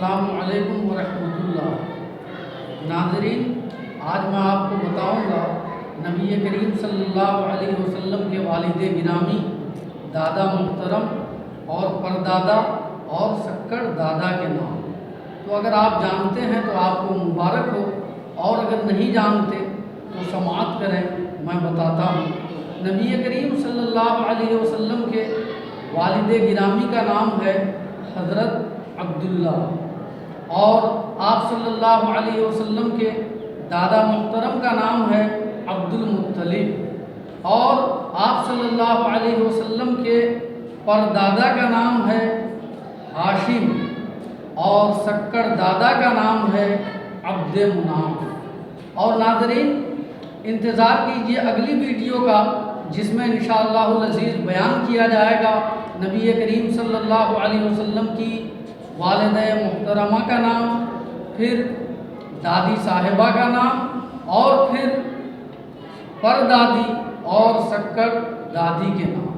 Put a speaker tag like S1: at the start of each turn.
S1: السلام علیکم ورحمۃ اللہ۔ ناظرین، آج میں آپ کو بتاؤں گا نبی کریم صلی اللہ علیہ وسلم کے والد گرامی، دادا محترم اور پردادا اور شکر دادا کے نام۔ تو اگر آپ جانتے ہیں تو آپ کو مبارک ہو، اور اگر نہیں جانتے تو سماعت کریں، میں بتاتا ہوں۔ نبی کریم صلی اللہ علیہ وسلم کے والد گرامی کا نام ہے حضرت عبداللہ، اور آپ صلی اللہ علیہ وسلم کے دادا محترم کا نام ہے عبد المطلب، اور آپ صلی اللہ علیہ وسلم کے پردادا کا نام ہے ہاشم، اور شکر دادا کا نام ہے عبد مناف۔ اور ناظرین، انتظار کیجیے اگلی ویڈیو کا، جس میں انشاءاللہ العزیز بیان کیا جائے گا نبی کریم صلی اللہ علیہ وسلم کی والدہ محترمہ کا نام، پھر دادی صاحبہ کا نام، اور پھر پردادی اور شکر دادی کے نام۔